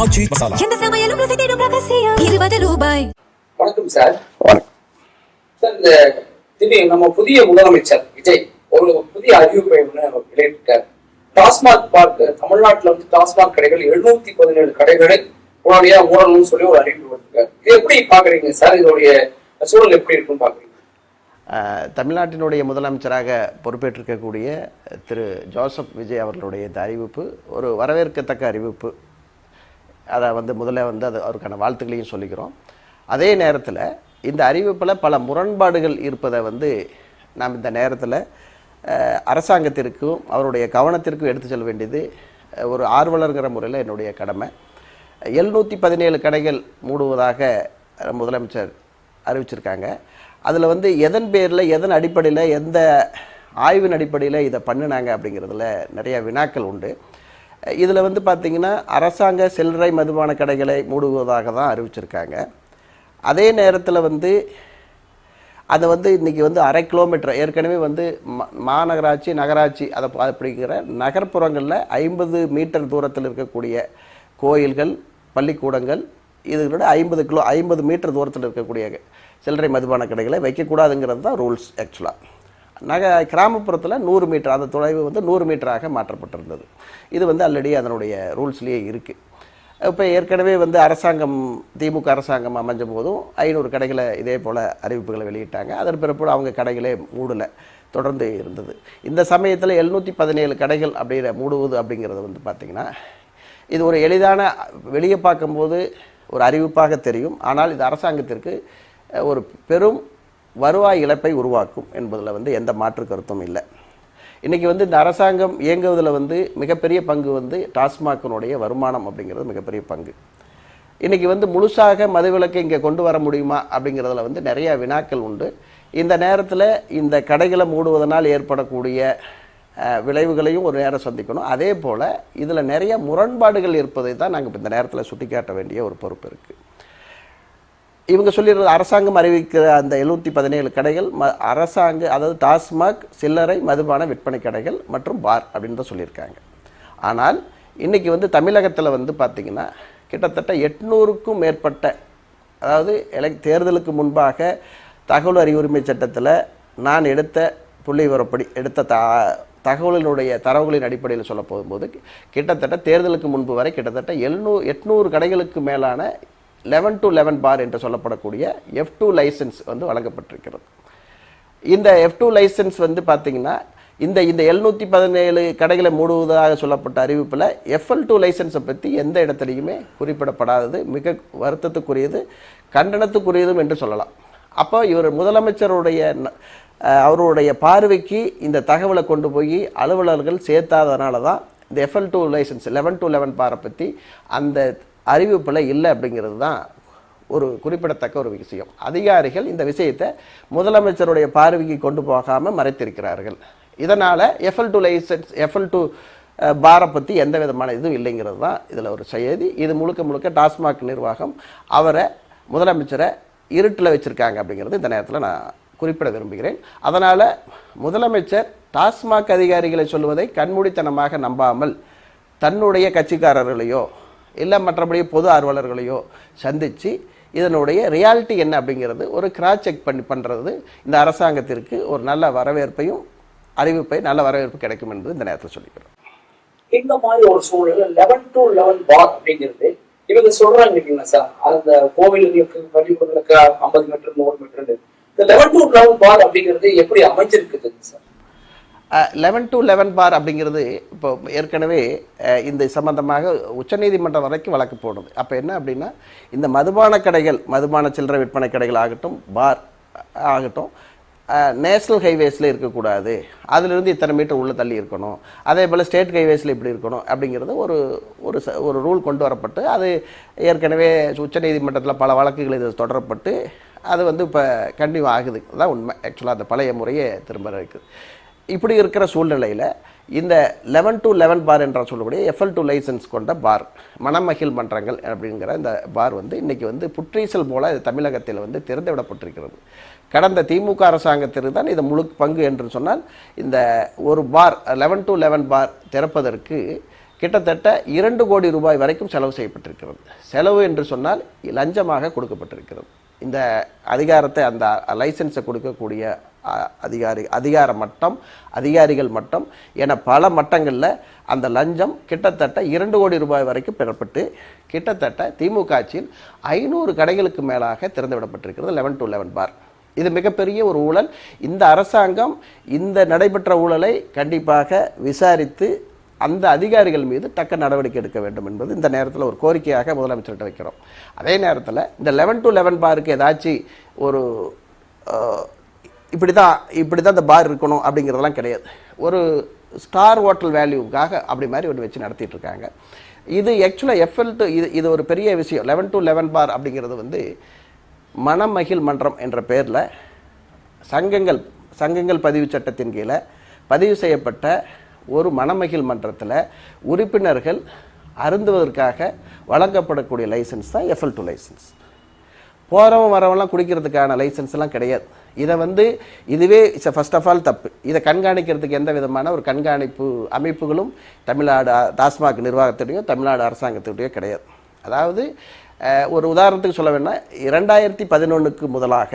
ஆச்சி மசாலா. எந்த சமையலும் ருசி தேடும் ரகசியம் ₹20. வணக்கம் சார். வணக்கம் சார், இந்த திடீர் நம்ம புதிய முதலமைச்சர் விஜய் ஒரு புதிய அறிவிப்பை வெளியிட்டார். டாஸ்மாக் பார்க் தமிழ்நாட்டில் வந்து டாஸ்மாக் கடைகள் 717 கடைகளை உடனடியா மூடணும்னு சொல்லி ஒரு அறிவிப்பு கொடுத்திருக்காரு. இது எப்படி பாக்குறீங்க சார்? இதோடைய சூழல் எப்படி இருக்குன்னு பாக்குறீங்க? தமிழ்நாட்டினுடைய முதலமைச்சராக பொறுப்பேற்றிருக்கக்கூடிய திரு ஜோசப் விஜய் அவர்களுடைய இந்த அறிவிப்பு ஒரு வரவேற்கத்தக்க அறிவிப்பு. அதை முதல்ல அது அவருக்கான வாழ்த்துக்களையும் சொல்லிக்கிறோம். அதே நேரத்தில் இந்த அறிவிப்பில் பல முரண்பாடுகள் இருப்பதை நாம் இந்த நேரத்தில் அரசாங்கத்திற்கும் அவருடைய கவனத்திற்கும் எடுத்து செல்ல வேண்டியது ஒரு ஆர்வலர்கிற முறையில் என்னுடைய கடமை. 717 கடைகள் மூடுவதாக முதலமைச்சர் அறிவிச்சிருக்காங்க. அதில் எதன் பேரில், எதன் அடிப்படையில், எந்த ஆய்வின் அடிப்படையில் இதை பண்ணினாங்க அப்படிங்கிறதுல நிறைய வினாக்கள் உண்டு. இதில் பார்த்திங்கன்னா அரசாங்க சில்லறை மதுபான கடைகளை மூடுவதாக தான் அறிவிச்சிருக்காங்க. அதே நேரத்தில் அதை இன்றைக்கி 1/2 கிலோமீட்டர் ஏற்கனவே மாநகராட்சி நகராட்சி அதை அப்படிங்கிற நகர்ப்புறங்களில் 50 மீட்டர் தூரத்தில் இருக்கக்கூடிய கோயில்கள், பள்ளிக்கூடங்கள் இதுகளோட 50 மீட்டர் தூரத்தில் இருக்கக்கூடிய சில்லறை மதுபான கடைகளை வைக்கக்கூடாதுங்கிறது தான் ரூல்ஸ். ஆக்சுவலாக கிராமப்புறத்தில் 100 மீட்டர் அந்த தொலைவு 100 மீட்டராக மாற்றப்பட்டிருந்தது. இது ஆல்ரெடி அதனுடைய ரூல்ஸ்லேயே இருக்குது. இப்போ ஏற்கனவே அரசாங்கம் திமுக அரசாங்கம் அமைஞ்ச போதும் 500 கடைகளை இதே போல் அறிவிப்புகளை வெளியிட்டாங்க. அதன் பிறப்பு அவங்க கடைகளே மூடலை, தொடர்ந்து இருந்தது. இந்த சமயத்தில் 717 கடைகள் அப்படிங்கிற மூடுவது அப்படிங்கிறது பார்த்திங்கன்னா இது ஒரு எளிதான வெளியே பார்க்கும்போது ஒரு அறிவிப்பாக தெரியும். ஆனால் இது அரசாங்கத்திற்கு ஒரு பெரும் வருவாய் இழப்பை உருவாக்கும் என்பதில் எந்த மாற்று கருத்தும் இல்லை. இன்றைக்கி இந்த அரசாங்கம் இயங்குவதில் மிகப்பெரிய பங்கு டாஸ்மாகினுடைய வருமானம் அப்படிங்கிறது மிகப்பெரிய பங்கு. இன்றைக்கி முழுசாக மதுவிலக்கை இங்கே கொண்டு வர முடியுமா அப்படிங்கிறதுல நிறைய வினாக்கள் உண்டு. இந்த நேரத்தில் இந்த கடைகளை மூடுவதனால் ஏற்படக்கூடிய விளைவுகளையும் ஒரு நேரம் சந்திக்கணும். அதே போல் இதில் நிறைய முரண்பாடுகள் இருப்பதை தான் நாங்கள் இந்த நேரத்தில் சுட்டிக்காட்ட வேண்டிய ஒரு பொறுப்பு இருக்குது. இவங்க சொல்லிடுறது அரசாங்கம் அறிவிக்கிற அந்த 717 கடைகள் அதாவது டாஸ்மாக் சில்லறை மதுபான விற்பனை கடைகள் மற்றும் பார் அப்படின்னு தான் சொல்லியிருக்காங்க. ஆனால் இன்றைக்கி தமிழகத்தில் பார்த்திங்கன்னா கிட்டத்தட்ட 800க்கும் மேற்பட்ட, அதாவது தேர்தலுக்கு முன்பாக தகவல் அறிவுரிமை சட்டத்தில் நான் எடுத்த புள்ளி விவரப்படி எடுத்த தகவலினுடைய தரவுகளின் அடிப்படையில் சொல்ல போகும்போது கிட்டத்தட்ட தேர்தலுக்கு முன்பு வரை கிட்டத்தட்ட 800 கடைகளுக்கு மேலான 11-11 பார் என்று சொல்லப்படக்கூடிய F2 லைசன்ஸ் வழங்கப்பட்டிருக்கிறது. இந்த F2 லைசன்ஸ் பார்த்திங்கன்னா இந்த 717 கடைகளை மூடுவதாக சொல்லப்பட்ட அறிவிப்பில் FL2 லைசன்ஸை பற்றி எந்த இடத்துலையுமே குறிப்பிடப்படாதது மிக வருத்தத்துக்குரியது, கண்டனத்துக்குரியதும் என்று சொல்லலாம். அப்போ இவர் முதலமைச்சருடைய அவருடைய பார்வைக்கு இந்த தகவலை கொண்டு போய் அலுவலர்கள் சேர்த்தாதனால தான் இந்த FL2 லைசன்ஸ் 11-11 பாரை பற்றி அந்த அறிவிப்பில் இல்லை அப்படிங்கிறது தான் ஒரு குறிப்பிடத்தக்க ஒரு விஷயம். அதிகாரிகள் இந்த விஷயத்தை முதலமைச்சருடைய பார்வைக்கு கொண்டு போகாமல் மறைத்திருக்கிறார்கள். இதனால் FL2 லைசன்ஸ் FL2 பாரை பற்றி எந்த விதமான இதுவும் இல்லைங்கிறது தான் இதில் ஒரு செய்தி. இது முழுக்க டாஸ்மாக் நிர்வாகம் அவரை முதலமைச்சரை இருட்டில் வச்சுருக்காங்க அப்படிங்கிறது இந்த நேரத்தில் நான் குறிப்பிட விரும்புகிறேன். அதனால் முதலமைச்சர் டாஸ்மாக் அதிகாரிகளை சொல்வதை கண்மூடித்தனமாக நம்பாமல் தன்னுடைய கட்சிக்காரர்களையோ இல்லை மற்றபடி பொது ஆர்வலர்களையோ சந்தித்து இதனுடைய ரியாலிட்டி என்ன அப்படிங்கிறது ஒரு கிராஸ் செக் பண்ணுறது இந்த அரசாங்கத்திற்கு ஒரு நல்ல வரவேற்பையும் நல்ல வரவேற்பு கிடைக்கும் என்று இந்த நேரத்தில் சொல்லிக்கிறோம். இந்த மாதிரி ஒரு சூழல் 11-11 பார் அப்படிங்கிறது இவங்க சொல்றாங்க சார், அந்த கோவில்களுக்கு பள்ளிக்கூடங்களுக்கு 50 மீட்டர் 100 மீட்டர் இந்த 11-11 பார் அப்படிங்கிறது எப்படி அமைஞ்சிருக்குது சார்? 11-11 பார் அப்படிங்கிறது இப்போ ஏற்கனவே இந்த சம்பந்தமாக உச்சநீதிமன்றம் வரைக்கும் வழக்கு போடுது. அப்போ என்ன அப்படின்னா இந்த மதுபான கடைகள், மதுபான சில்லறை விற்பனை கடைகள் ஆகட்டும், பார் ஆகட்டும், நேஷ்னல் ஹைவேஸில் இருக்கக்கூடாது, அதிலிருந்து இத்தனை மீட்டர் உள்ளே தள்ளி இருக்கணும், அதே போல் ஸ்டேட் ஹைவேஸில் இப்படி இருக்கணும் அப்படிங்கிறது ஒரு ரூல் கொண்டு வரப்பட்டு அது ஏற்கனவே உச்சநீதிமன்றத்தில் பல வழக்குகள் இது தொடரப்பட்டு அது இப்போ கண்டினியூ ஆகுது. அதுதான் உண்மை. ஆக்சுவலாக அந்த பழைய முறையே திரும்ப இருக்குது. இப்படி இருக்கிற சூழ்நிலையில் இந்த 11-11 பார் என்ற சொல்லக்கூடிய FL2 லைசன்ஸ் கொண்ட பார், மணமகிழ் மன்றங்கள் அப்படிங்கிற இந்த பார் இன்றைக்கி புற்றீசல் போல தமிழகத்தில் திறந்து விடப்பட்டிருக்கிறது. கடந்த திமுக அரசாங்கத்திற்கு தான் இது முழு பங்கு என்று சொன்னால் இந்த ஒரு பார் 11-11 பார் திறப்பதற்கு கிட்டத்தட்ட 2 கோடி ரூபாய் வரைக்கும் செலவு செய்யப்பட்டிருக்கிறது. செலவு என்று சொன்னால் லஞ்சமாக கொடுக்கப்பட்டிருக்கிறது. இந்த அதிகாரத்தை, அந்த லைசன்ஸை கொடுக்கக்கூடிய அதிகாரிகள் மட்டம் என பல மட்டங்களில் அந்த லஞ்சம் கிட்டத்தட்ட 2 கோடி ரூபாய் வரைக்கும் பெறப்பட்டு கிட்டத்தட்ட திமுக ஆட்சியில் 500 கடைகளுக்கு மேலாக திறந்துவிடப்பட்டிருக்கிறது 11 to 11 பார். இது மிகப்பெரிய ஒரு ஊழல். இந்த அரசாங்கம் இந்த நடைபெற்ற ஊழலை கண்டிப்பாக விசாரித்து அந்த அதிகாரிகள் மீது தக்க நடவடிக்கை எடுக்க வேண்டும் என்பது இந்த நேரத்தில் ஒரு கோரிக்கையாக முதலமைச்சர்கிட்ட வைக்கிறோம். அதே நேரத்தில் இந்த 11 to 11 பாருக்கு ஏதாச்சும் ஒரு இப்படி தான் இந்த பார் இருக்கணும் அப்படிங்கிறதெல்லாம் கிடையாது. ஒரு ஸ்டார் ஹோட்டல் வேல்யூக்காக அப்படி மாதிரி ஒன்று வச்சு நடத்திட்டு இருக்காங்க. இது ஆக்சுவலாக இது ஒரு பெரிய விஷயம். 11 to 11 பார் அப்படிங்கிறது மணமகிழ் மன்றம் என்ற பெயரில் சங்கங்கள் பதிவு சட்டத்தின் கீழே பதிவு செய்யப்பட்ட ஒரு மணமகிழ் மன்றத்தில் உறுப்பினர்கள் அருந்துவதற்காக வழங்கப்படக்கூடிய லைசன்ஸ் தான் FL2 லைசன்ஸ். போகிறவன் வரவெல்லாம் குடிக்கிறதுக்கான லைசன்ஸ்லாம் கிடையாது. இதை இதுவே ஃபர்ஸ்ட் ஆஃப் ஆல் தப்பு. இதை கண்காணிக்கிறதுக்கு எந்த விதமான ஒரு கண்காணிப்பு அமைப்புகளும் தமிழ்நாடு டாஸ்மாக் நிர்வாகத்திலேயோ தமிழ்நாடு அரசாங்கத்திலேயோ கிடையாது. அதாவது ஒரு உதாரணத்துக்கு சொல்ல வேணால் 2011க்கு முதலாக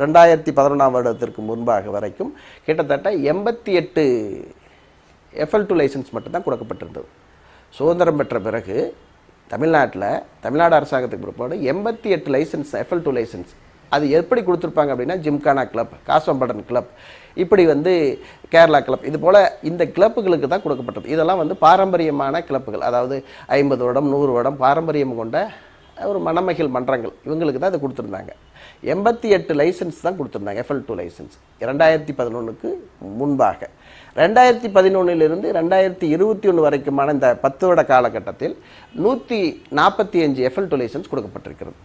2011ஆம் வருடத்திற்கு முன்பாக வரைக்கும் கிட்டத்தட்ட 88 FL2 லைசன்ஸ் மட்டும்தான் கொடுக்கப்பட்டிருந்தது. சுதந்திரம் பெற்ற பிறகு தமிழ்நாடு அரசாங்கத்துக்கு பிற்பாடு 88 லைசன்ஸ் FL2 லைசன்ஸ். அது எப்படி கொடுத்துருப்பாங்க அப்படின்னா ஜிம்கானா கிளப், காசம்படன் கிளப், இப்படி கேரளா கிளப், இது போல் இந்த கிளப்புகளுக்கு தான் கொடுக்கப்பட்டது. இதெல்லாம் பாரம்பரியமான கிளப்புகள், அதாவது 50 வருடம் 100 வருடம் பாரம்பரியம் கொண்ட ஒரு மணமகிழ் மன்றங்கள், இவங்களுக்கு தான் அதை கொடுத்துருந்தாங்க. 88 லைசன்ஸ் தான் கொடுத்துருந்தாங்க FL2 லைசன்ஸ் 2011க்கு முன்பாக. 2011லிருந்து 2021 வரைக்குமான இந்த 10 வருட காலகட்டத்தில் 145 FL2 லைசன்ஸ் கொடுக்கப்பட்டிருக்கிறது.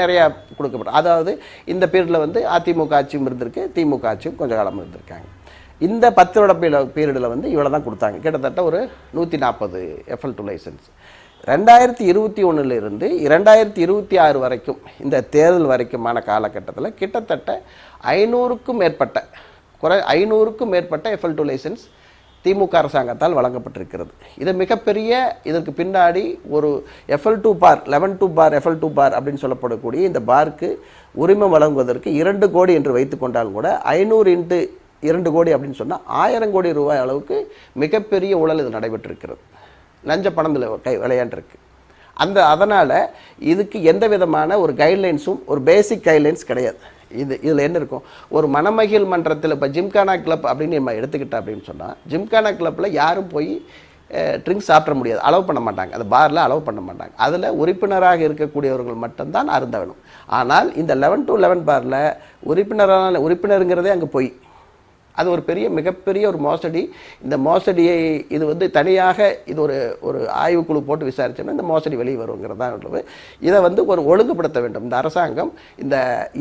நிறையா கொடுக்கப்பட்ட, அதாவது இந்த பீரியடில் அதிமுக ஆட்சியும் இருந்திருக்கு, திமுக ஆட்சியும் கொஞ்சம் காலம் இருந்திருக்காங்க. இந்த 10 வருட பீரியடில் இவ்வளோ தான் கொடுத்தாங்க. கிட்டத்தட்ட ஒரு 140 FL2 லைசன்ஸ். 2021லிருந்து 2026 வரைக்கும் இந்த தேர்தல் வரைக்குமான காலகட்டத்தில் கிட்டத்தட்ட 500க்கும் மேற்பட்ட FL2 லைசன்ஸ் திமுக அரசாங்கத்தால் வழங்கப்பட்டிருக்கிறது. இது மிகப்பெரிய, இதற்கு பின்னாடி ஒரு FL2 bar 11 to bar FL2 பார் அப்படின்னு சொல்லப்படக்கூடிய இந்த பார்க்கு உரிமம் வழங்குவதற்கு 2 கோடி என்று வைத்து கொண்டாலும் கூட 500 × 2 கோடி அப்படின்னு சொன்னால் 1000 கோடி ரூபாய் அளவுக்கு மிகப்பெரிய ஊழல் இது நடைபெற்றிருக்கிறது. லஞ்ச பணத்தில் விளையாண்டுருக்கு. அதனால் இதுக்கு எந்த விதமான ஒரு கைட்லைன்ஸும், ஒரு பேசிக் கைட்லைன்ஸ் கிடையாது. இதில் என்ன இருக்கும், ஒரு மணமகிழ் மன்றத்தில் இப்போ ஜிம்கானா கிளப் அப்படின்னு நம்ம எடுத்துக்கிட்டோம் அப்படின்னு சொன்னால், ஜிம்கானா கிளப்பில் யாரும் போய் ட்ரிங்க்ஸ் சாப்பிட முடியாது, அலோவ் பண்ண மாட்டாங்க. அந்த பாரில் அலோவ் பண்ண மாட்டாங்க. அதில் உறுப்பினராக இருக்கக்கூடியவர்கள் மட்டும்தான் அருந்த வேணும். ஆனால் இந்த 11 to 11 பாரில் உறுப்பினருங்கிறதே அங்கே போய் அது ஒரு மிகப்பெரிய ஒரு மோசடி. இந்த மோசடியை இது தனியாக இது ஒரு ஆய்வுக்குழு போட்டு விசாரிச்சோம்னா இந்த மோசடி வெளியே வருங்கிறது தான் உள்ளது. இதை ஒரு ஒழுங்குபடுத்த வேண்டும் இந்த அரசாங்கம்.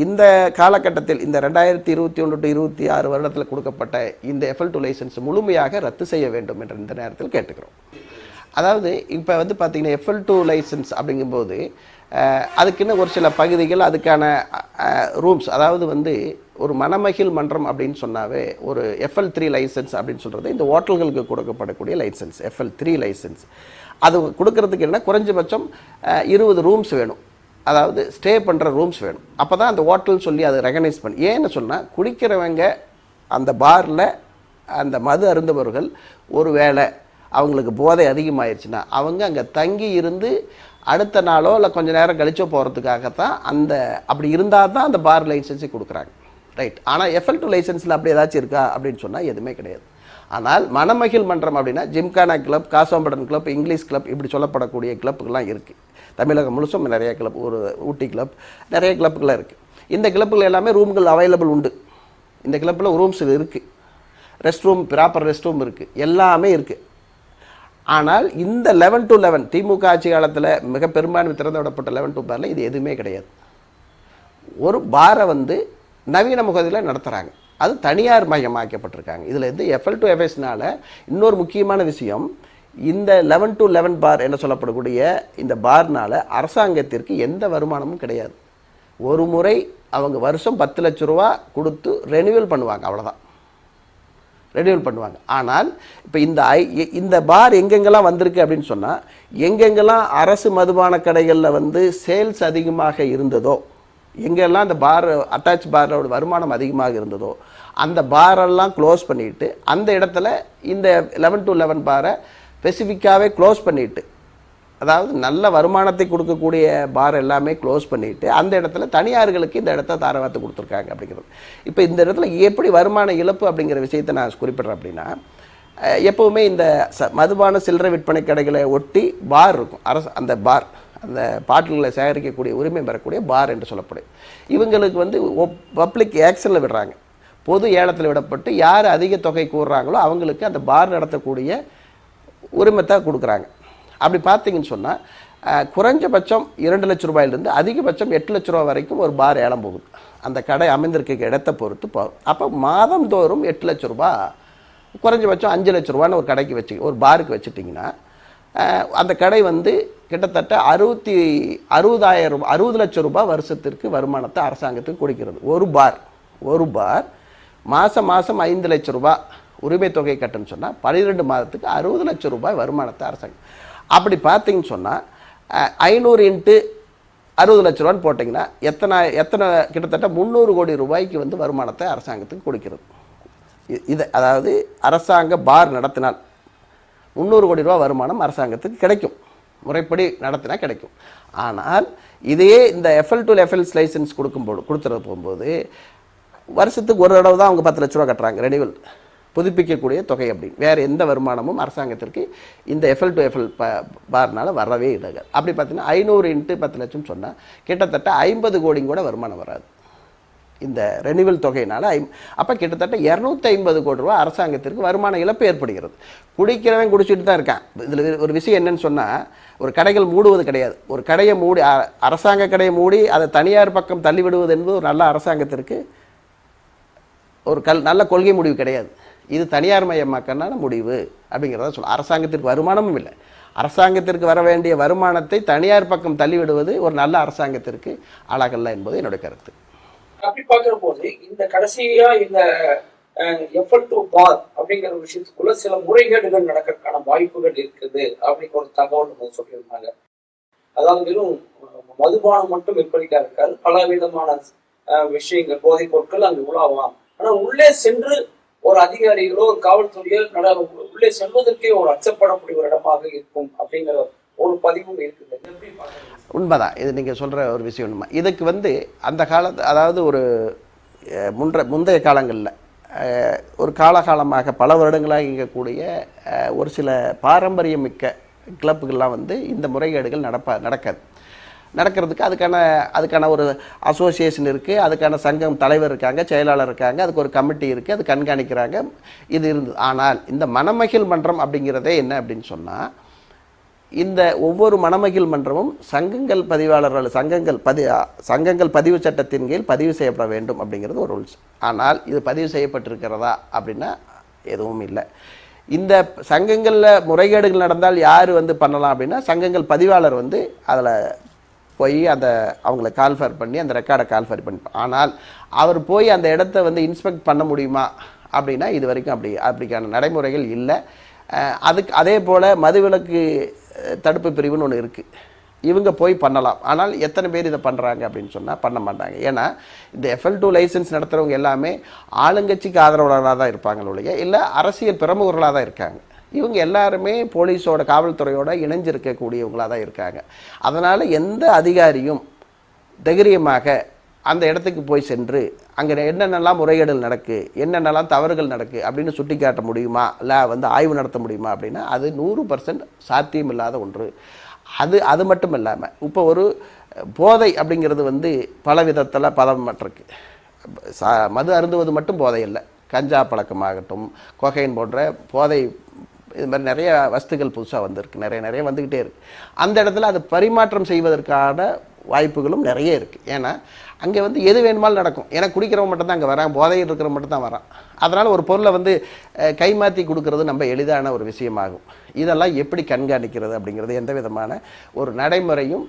இந்த காலகட்டத்தில் இந்த 2021 to 26 வருடத்தில் கொடுக்கப்பட்ட இந்த FL2 லைசன்ஸ் முழுமையாக ரத்து செய்ய வேண்டும் என்று இந்த நேரத்தில் கேட்டுக்கிறோம். அதாவது இப்போ பார்த்தீங்கன்னா FL2 லைசன்ஸ் அப்படிங்கும்போது அதுக்குன்னு ஒரு சில பகுதிகள், அதுக்கான ரூம்ஸ், அதாவது ஒரு மணமகிழ் மன்றம் அப்படின்னு சொன்னாவே ஒரு FL3 லைசன்ஸ் அப்படின்னு சொல்கிறது இந்த ஹோட்டல்களுக்கு கொடுக்கப்படக்கூடிய லைசன்ஸ் FL3 லைசன்ஸ். அது கொடுக்கறதுக்கு என்ன, குறைஞ்சபட்சம் 20 ரூம்ஸ் வேணும், அதாவது ஸ்டே பண்ணுற ரூம்ஸ் வேணும். அப்போ தான் அந்த ஹோட்டல் சொல்லி அதை ரெகனைஸ் பண்ணி. ஏன்னு சொன்னால் குடிக்கிறவங்க அந்த பாரில் அந்த மது அருந்தவர்கள் ஒரு வேளை அவங்களுக்கு போதை அதிகமாகிடுச்சுன்னா அவங்க அங்கே தங்கி இருந்து அடுத்த நாளோ இல்லை கொஞ்சம் நேரம் கழிச்சோ போகிறதுக்காகத்தான் அப்படி இருந்தால் தான் அந்த பார் லைசன்ஸை கொடுக்குறாங்க. ரைட். ஆனால் FL2 லைசன்ஸில் அப்படி ஏதாச்சும் இருக்கா அப்படின்னு சொன்னால் எதுவுமே கிடையாது. ஆனால் மணமகிழ் மன்றம் அப்படின்னா gymkhana club, cosmopolitan club, English club, இப்படி சொல்லப்படக்கூடிய கிளப்புகள்லாம் இருக்குது. தமிழகம் முழுசும் நிறைய கிளப், ஒரு ஊட்டி கிளப், நிறைய கிளப்புகள்லாம் இருக்குது. இந்த கிளப்புகள் எல்லாமே ரூம்கள் அவைலபிள் உண்டு. இந்த கிளப்பில் ரூம்ஸ் இருக்குது, rest room, proper rest room இருக்குது, எல்லாமே இருக்குது. ஆனால் இந்த 11 to 11 திமுக ஆட்சி காலத்தில் மிக பெரும்பான்மை திறந்து விடப்பட்ட 11 to பாரில் இது எதுவுமே கிடையாது. ஒரு பாரை நவீன முகத்தில் நடத்துகிறாங்க, அது தனியார் மயமாக்கப்பட்டிருக்காங்க. இதில் FL2 FSனால இன்னொரு முக்கியமான விஷயம், இந்த 11 to 11 பார் என்ன சொல்லப்படக்கூடிய இந்த பார்னால் அரசாங்கத்திற்கு எந்த வருமானமும் கிடையாது. ஒரு முறை அவங்க வருஷம் 10 லட்ச ரூபா கொடுத்து ரெனியூவல் பண்ணுவாங்க, அவ்வளோதான். ரெனியூவல் பண்ணுவாங்க. ஆனால் இப்போ இந்த பார் எங்கெங்கெல்லாம் வந்திருக்கு அப்படின்னு சொன்னால், எங்கெங்கெல்லாம் அரசு மதுபான கடைகளில் வந்து சேல்ஸ் அதிகமாக இருந்ததோ, எங்கெல்லாம் அந்த பார் அட்டாச் பாரோட வருமானம் அதிகமாக இருந்ததோ அந்த பாரெல்லாம் க்ளோஸ் பண்ணிவிட்டு, அந்த இடத்துல இந்த 11 to 11 பாரை ஸ்பெசிஃபிக்காகவே க்ளோஸ் பண்ணிவிட்டு, அதாவது நல்ல வருமானத்தை கொடுக்கக்கூடிய பார் எல்லாமே க்ளோஸ் பண்ணிவிட்டு அந்த இடத்துல தனியார்களுக்கு இந்த இடத்த தாரவாத்து கொடுத்துருக்காங்க அப்படிங்கிறது. இப்போ இந்த இடத்துல எப்படி வருமான இழப்பு அப்படிங்கிற விஷயத்தை நான் குறிப்பிட்றேன் அப்படின்னா, எப்போவுமே இந்த மதுபான சில்லறை விற்பனை கடைகளை ஒட்டி பார் இருக்கும். அந்த பார் அந்த பாட்டில்களை சேகரிக்கக்கூடிய உரிமை பெறக்கூடிய பார் என்று சொல்லப்படும். இவங்களுக்கு வந்து பப்ளிக் ஆக்ஷனில் விடுறாங்க, பொது ஏலத்தில் விடப்பட்டு யார் அதிக தொகை கூறுறாங்களோ அவங்களுக்கு அந்த பார் நடத்தக்கூடிய உரிமத்தை கொடுக்குறாங்க. அப்படி பார்த்தீங்கன்னு சொன்னால் குறைஞ்சபட்சம் 2 லட்ச ரூபாயிலிருந்து அதிகபட்சம் 8 லட்ச ரூபா வரைக்கும் ஒரு பார் ஏலம் போகுது. அந்த கடை அமைந்திருக்க இடத்தை பொறுத்து போகும். அப்போ மாதந்தோறும் 8 லட்ச ரூபா, குறைஞ்சபட்சம் 5 லட்ச ரூபான்னு ஒரு கடைக்கு ஒரு பாருக்கு வச்சுட்டிங்கன்னா, அந்த கடை வந்து கிட்டத்தட்ட 60 லட்சம் ரூபாய் வருஷத்திற்கு வருமானத்தை அரசாங்கத்துக்கு கொடுக்கிறது. ஒரு பார் மாதம் 5 லட்ச ரூபாய் உரிமை தொகை கட்டுன்னு சொன்னால் 12 மாதத்துக்கு 60 லட்சம் ரூபாய் வருமானத்தை அரசாங்கம். அப்படி பார்த்தீங்கன்னு சொன்னால் 500 × 60 லட்ச ரூபான்னு போட்டிங்கன்னா எத்தனை கிட்டத்தட்ட 300 கோடி ரூபாய்க்கு வந்து வருமானத்தை அரசாங்கத்துக்கு கொடுக்கிறது. அதாவது அரசாங்க பார் நடத்தினால் 300 கோடி ரூபா வருமானம் அரசாங்கத்துக்கு கிடைக்கும், முறைப்படி நடத்தினா கிடைக்கும். ஆனால் இதே இந்த FL to FL லைசன்ஸ் கொடுத்துறது போகும்போது வருஷத்துக்கு ஒரு தடவை தான் அவங்க 10 லட்ச ரூபா கட்டுறாங்க, ரெனிவல் புதுப்பிக்கக்கூடிய தொகை. அப்படின்னு வேறு எந்த வருமானமும் அரசாங்கத்திற்கு இந்த FL to FL பார்னால் வரவே இல்லை. அப்படி பார்த்தீங்கன்னா 500 × 10 லட்சம் சொன்னால் கிட்டத்தட்ட 50 கோடி கூட வருமானம் வராது இந்த ரெனிவல் தொகையினால். அப்போ கிட்டத்தட்ட 250 கோடி ரூபா அரசாங்கத்திற்கு வருமான இழப்பு ஏற்படுகிறது. குடிக்கிறவன் குடிச்சிட்டு தான் இருக்கான். இதில் ஒரு விஷயம் என்னன்னு சொன்னால், ஒரு கடைகள் மூடுவது கிடையாது. ஒரு கடையை மூடி, அரசாங்க கடையை மூடி அதை தனியார் பக்கம் தள்ளிவிடுவது என்பது ஒரு நல்ல அரசாங்கத்திற்கு ஒரு நல்ல கொள்கை முடிவு கிடையாது. இது தனியார் மயமாக்கனான முடிவு அப்படிங்கிறத சொல்ல. அரசாங்கத்திற்கு வருமானமும் இல்லை. அரசாங்கத்திற்கு வர வேண்டிய வருமானத்தை தனியார் பக்கம் தள்ளிவிடுவது ஒரு நல்ல அரசாங்கத்திற்கு அழகல்ல என்பது என்னுடைய கருத்து. அப்படி பார்க்கிற போது இந்த கடைசியா இந்த FL to பார் அப்படிங்கிற விஷயத்துக்குள்ள சில முறைகேடுகள் நடக்கிறதுக்கான வாய்ப்புகள் இருக்குது அப்படிங்கிற ஒரு தகவல் சொல்லியிருந்தாங்க. அதாவது வெறும் மதுபானம் மட்டும் விற்பனைக்கா இருக்காது, பல விதமான விஷயங்கள், போதைப் பொருட்கள் அங்கு உலாவலாம். ஆனா உள்ளே சென்று ஒரு அதிகாரிகளோ ஒரு காவல்துறையோ உள்ளே செல்வதற்கே ஒரு அச்சப்படக்கூடிய ஒரு இடமாக இருக்கும் அப்படிங்கிற ஒரு பதிவும் இருக்குது. உண்மைதான், இது நீங்கள் சொல்கிற ஒரு விஷயம் உண்மை. இதுக்கு வந்து அந்த காலத்து, அதாவது ஒரு முந்தைய காலங்களில் ஒரு காலகாலமாக பல வருடங்களாக இயங்கக்கூடிய ஒரு சில பாரம்பரியமிக்க கிளப்புகள்லாம் வந்து இந்த முறைகேடுகள் நடக்கிறதுக்கு அதுக்கான ஒரு அசோசியேஷன் இருக்குது, அதுக்கான சங்கம் தலைவர் இருக்காங்க, செயலாளர் இருக்காங்க, அதுக்கு ஒரு கமிட்டி இருக்குது, அது கண்காணிக்கிறாங்க, இது இருந்தது. ஆனால் இந்த மணமகிழ் மன்றம் அப்படிங்கிறதே என்ன அப்படின்னு சொன்னால், இந்த ஒவ்வொரு மணமகிழ் மன்றமும் சங்கங்கள் பதிவாளர்கள் சங்கங்கள் பதிவு சட்டத்தின் கீழ் பதிவு செய்யப்பட வேண்டும் அப்படிங்கிறது ஒரு ரூல்ஸ். ஆனால் இது பதிவு செய்யப்பட்டிருக்கிறதா அப்படின்னா எதுவும் இல்லை. இந்த சங்கங்களில் முறைகேடுகள் நடந்தால் யார் வந்து பண்ணலாம் அப்படின்னா, சங்கங்கள் பதிவாளர் வந்து அதில் போய் அவங்கள கால்ஃபர் பண்ணி அந்த ரெக்கார்டை கால்ஃபர் பண்ணி, ஆனால் அவர் போய் அந்த இடத்த வந்து இன்ஸ்பெக்ட் பண்ண முடியுமா அப்படின்னா இது வரைக்கும் அப்படிக்கான நடைமுறைகள் இல்லை. அதே போல் மதுவிலக்கு தடுப்பு பிரிவுன்னு ஒன்று இருக்குது, இவங்க போய் பண்ணலாம். ஆனால் எத்தனை பேர் இதை பண்ணுறாங்க அப்படின்னு சொன்னால் பண்ண மாட்டாங்க. ஏன்னா இந்த FL to லைசன்ஸ் நடத்துகிறவங்க எல்லாமே ஆளுங்கட்சிக்கு ஆதரவாளராக தான் இருப்பாங்க ஒழிய இல்லை அரசியல் பிரமுகர்களாக தான் இருக்காங்க. இவங்க எல்லாருமே போலீஸோட காவல்துறையோட இணைஞ்சிருக்கக்கூடியவங்களாக தான் இருக்காங்க. அதனால் எந்த அதிகாரியும் தைரியமாக அந்த இடத்துக்கு போய் சென்று அங்கே என்னென்னலாம் முறைகேடுகள் நடக்கு, என்னென்னலாம் தவறுகள் நடக்கு அப்படின்னு சுட்டி காட்ட முடியுமா, இல்லை வந்து ஆய்வு நடத்த முடியுமா அப்படின்னா அது 100% சாத்தியம் இல்லாத ஒன்று. அது மட்டும் இல்லாமல் இப்போ ஒரு போதை அப்படிங்கிறது வந்து பல விதத்தில் பதமற்றிருக்கு. மது அருந்துவது மட்டும் போதை இல்லை, கஞ்சா பழக்கமாகட்டும், கொகைன் போன்ற போதை, இது மாதிரி நிறைய வஸ்துக்கள் புதுசாக வந்திருக்கு, நிறைய வந்துக்கிட்டே இருக்குது. அந்த இடத்துல அது பரிமாற்றம் செய்வதற்கான வாய்ப்புகளும் நிறைய இருக்குது. ஏன்னா அங்கே வந்து எது வேணுமாலும் நடக்கும். ஏன்னா குடிக்கிறவங்க மட்டும் தான் அங்கே வரான், போதையில் இருக்கிறவங்க மட்டும் தான் வரான். அதனால் ஒரு பொருளை வந்து கைமாற்றி கொடுக்கறது நம்ம எளிதான ஒரு விஷயமாகும். இதெல்லாம் எப்படி கண்காணிக்கிறது அப்படிங்கிறது எந்த விதமான ஒரு நடைமுறையும்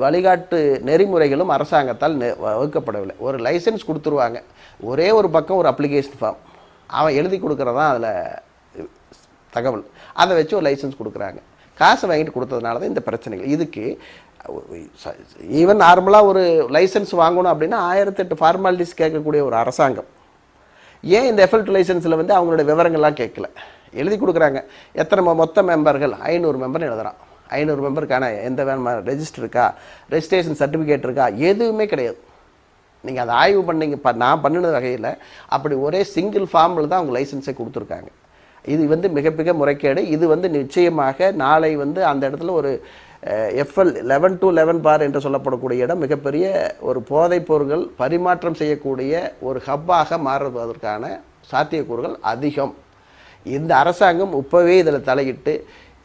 வழிகாட்டு நெறிமுறைகளும் அரசாங்கத்தால் வகுக்கப்படவில்லை. ஒரு லைசன்ஸ் கொடுத்துருவாங்க, ஒரே ஒரு பக்கம் ஒரு அப்ளிகேஷன் ஃபார்ம், அவன் எழுதி கொடுக்குறதான் அதில் தகவல். அதை வச்சு ஒரு லைசன்ஸ் கொடுக்குறாங்க. காசு வாங்கிட்டு கொடுத்ததுனால தான் இந்த பிரச்சனைகள். இதுக்கு ஈவன் நார்மலாக ஒரு லைசன்ஸ் வாங்கணும் அப்படின்னா 1008 ஃபார்மாலிட்டிஸ் கேட்கக்கூடிய ஒரு அரசாங்கம் ஏன் இந்த எஃப்எல்2 லைசன்ஸில் வந்து அவங்களோட விவரங்கள்லாம் கேட்கல? எழுதி கொடுக்குறாங்க. எத்தனை மொத்த மெம்பர்கள் 500 மெம்பர்னு எழுதுறான். 500 மெம்பருக்கான எந்த ரெஜிஸ்டர் இருக்கா, ரெஜிஸ்ட்ரேஷன் சர்டிஃபிகேட் இருக்கா, எதுவுமே கிடையாது. நீங்கள் அதை ஆய்வு பண்ணீங்க. நான் பண்ணின வகையில் அப்படி ஒரே சிங்கிள் ஃபார்மில் தான் அவங்க லைசன்ஸை கொடுத்துருக்காங்க. இது வந்து மிக மிக முறைகேடு. இது வந்து நிச்சயமாக நாளை வந்து அந்த இடத்துல ஒரு எஃப்எல் 11 to 11 பார் என்று சொல்லப்படக்கூடிய இடம் மிகப்பெரிய ஒரு போதைப் பொருட்கள் பரிமாற்றம் செய்யக்கூடிய ஒரு ஹப்பாக மாறுவதற்கான சாத்தியக்கூறுகள் அதிகம். இந்த அரசாங்கம் இப்போவே இதில் தலையிட்டு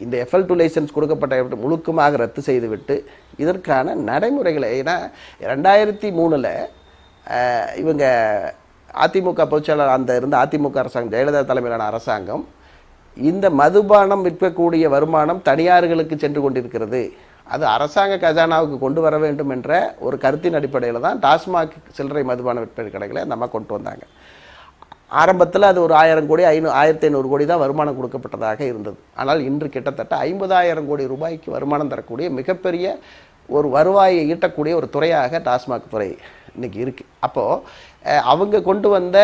இந்த எஃப்எல்2 லைசன்ஸ் கொடுக்கப்பட்ட முழுக்கமாக ரத்து செய்துவிட்டு இதற்கான நடைமுறைகளை, ஏன்னா 2003 இவங்க அதிமுக பொதுச்செயலாளர் அந்த இருந்த அதிமுக அரசாங்கம், ஜெயலலிதா தலைமையிலான அரசாங்கம், இந்த மதுபானம் விற்கக்கூடிய வருமானம் தனியார்களுக்கு சென்று கொண்டிருக்கிறது, அது அரசாங்க கஜானாவுக்கு கொண்டு வர வேண்டும் என்ற ஒரு கருத்தின் அடிப்படையில் தான் டாஸ்மாக் சில்லறை மதுபான விற்பனை கடைகளை நம்ம கொண்டு வந்தாங்க. ஆரம்பத்தில் அது ஒரு 1000 கோடி 1500 கோடி தான் வருமானம் கொடுக்கப்பட்டதாக இருந்தது. ஆனால் இன்று கிட்டத்தட்ட 50,000 கோடி ரூபாய்க்கு வருமானம் தரக்கூடிய மிகப்பெரிய ஒரு வருவாயை ஈட்டக்கூடிய ஒரு துறையாக டாஸ்மாக் துறை இன்றைக்கி இருக்குது. அப்போது அவங்க கொண்டு வந்த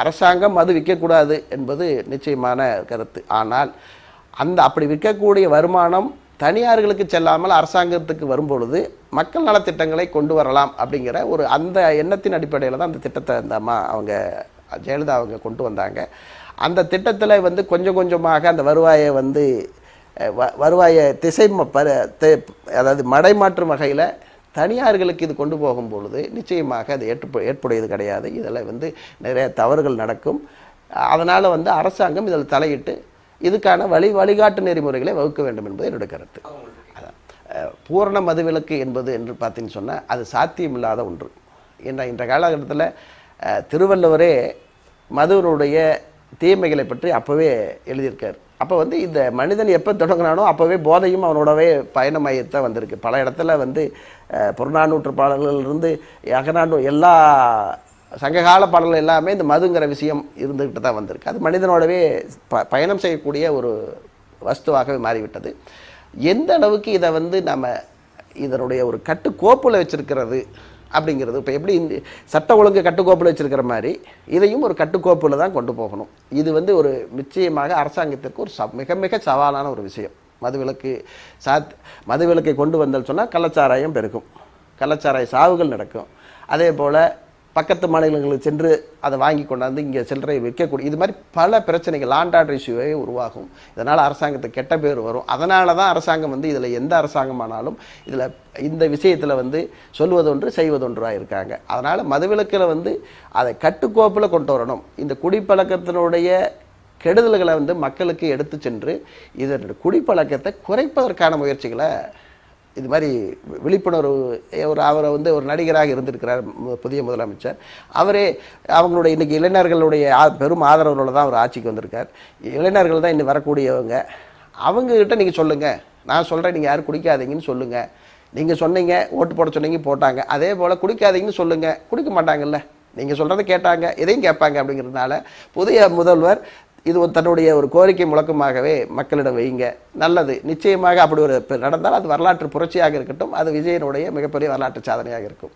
அரசாங்கம் அது விற்கக்கூடாது என்பது நிச்சயமான கருத்து. ஆனால் அப்படி விற்கக்கூடிய வருமானம் தனியார்களுக்கு செல்லாமல் அரசாங்கத்துக்கு வரும்பொழுது மக்கள் நலத்திட்டங்களை கொண்டு வரலாம் அப்படிங்கிற ஒரு அந்த எண்ணத்தின் அடிப்படையில் தான் அந்த திட்டத்தை அவங்க ஜெயலலிதா அவங்க கொண்டு வந்தாங்க. அந்த திட்டத்தில் வந்து கொஞ்சம் கொஞ்சமாக அந்த வருவாயை அதாவது மடைமாற்றும் வகையில் தனியார்களுக்கு இது கொண்டு போகும்பொழுது நிச்சயமாக அது ஏற்புடையது கிடையாது. இதில் வந்து நிறைய தவறுகள் நடக்கும். அதனால் வந்து அரசாங்கம் இதில் தலையிட்டு இதுக்கான வழிகாட்டு நெறிமுறைகளை வகுக்க வேண்டும் என்பது என்னுடைய கருத்து. அதான் பூரண மதுவிலக்கு என்பது என்று பார்த்தீங்கன்னு சொன்னால் அது சாத்தியமில்லாத ஒன்று. இன்றைய காலகட்டத்தில் திருவள்ளுவரே மதுவினுடைய தீமைகளை பற்றி அப்போவே எழுதியிருக்கார். அப்போ வந்து இந்த மனிதன் எப்போ தொடங்கினானோ அப்போவே போதையும் அவனோடவே பயணமாயித்தான் வந்திருக்கு. பல இடத்துல வந்து புறநானூற்று பாடல்களிலிருந்து அகநானூறு எல்லா சங்ககால பாடல்கள் எல்லாமே இந்த மதுங்கிற விஷயம் இருந்துக்கிட்டு தான் வந்திருக்கு. அது மனிதனோடவே பயணம் செய்யக்கூடிய ஒரு வஸ்துவாகவே மாறிவிட்டது. எந்த அளவுக்கு இதை வந்து நம்ம இதனுடைய ஒரு கட்டுக்கோப்பில் வச்சுருக்கிறது அப்படிங்கிறது, இப்போ எப்படி இந்த சட்ட ஒழுங்கு கட்டுக்கோப்பில் வச்சுருக்கிற மாதிரி இதையும் ஒரு கட்டுக்கோப்பில் தான் கொண்டு போகணும். இது வந்து ஒரு நிச்சயமாக அரசாங்கத்திற்கு ஒரு மிக மிக சவாலான ஒரு விஷயம். மதுவிலக்கை கொண்டு வந்தல் சொன்னால் கள்ளச்சாராயம் பெருக்கும், கள்ளச்சாராய சாவுகள் நடக்கும். அதே போல் பக்கத்து மாநிலங்களுக்கு சென்று அதை வாங்கி கொண்டாந்து இங்கே சில்லறை விற்கக்கூடிய இது மாதிரி பல பிரச்சனைகள் லாண்ட் ஆர்டர் இஷ்யூவே உருவாகும். இதனால் அரசாங்கத்துக்கு கெட்ட பேர் வரும். அதனால தான் அரசாங்கம் வந்து இதில் எந்த அரசாங்கமானாலும் இதில் இந்த விஷயத்தில் வந்து சொல்வதொன்று செய்வதொன்றாக இருக்காங்க. அதனால் மதுவிலக்கில் வந்து அதை கட்டுக்கோப்பில் கொண்டு வரணும். இந்த குடிப்பழக்கத்தினுடைய கெடுதல்களை வந்து மக்களுக்கு எடுத்து சென்று இதனுடைய குடிப்பழக்கத்தை குறைப்பதற்கான முயற்சிகளை இது மாதிரி விழிப்புணர்வு அவரை வந்து ஒரு நடிகராக இருந்திருக்கிறார் புதிய முதலமைச்சர். அவங்களுடைய இன்றைக்கி இளைஞர்களுடைய பெரும் ஆதரவுகளோடு தான் அவர் ஆட்சிக்கு வந்திருக்கார். இளைஞர்கள் தான் இன்னும் வரக்கூடியவங்க. அவங்கக்கிட்ட நீங்கள் சொல்லுங்கள், நான் சொல்கிறேன், நீங்கள் யாரும் குடிக்காதீங்கன்னு சொல்லுங்கள். நீங்கள் சொன்னீங்க, ஓட்டு போட சொன்னீங்க, போட்டாங்க. அதே போல் குடிக்காதீங்கன்னு சொல்லுங்கள், குடிக்க மாட்டாங்கல்ல. நீங்கள் சொல்கிறத கேட்டாங்க, இதையும் கேட்பாங்க. அப்படிங்கிறதுனால புதிய முதல்வர் இது தன்னுடைய ஒரு கோரிக்கை முழக்கமாகவே மக்களிடம் வைங்க. நல்லது. நிச்சயமாக அப்படி ஒரு நடந்தால் அது வரலாற்று புரட்சியாக இருக்கட்டும். அது விஜயனுடைய மிகப்பெரிய வரலாற்று சாதனையாக இருக்கும்.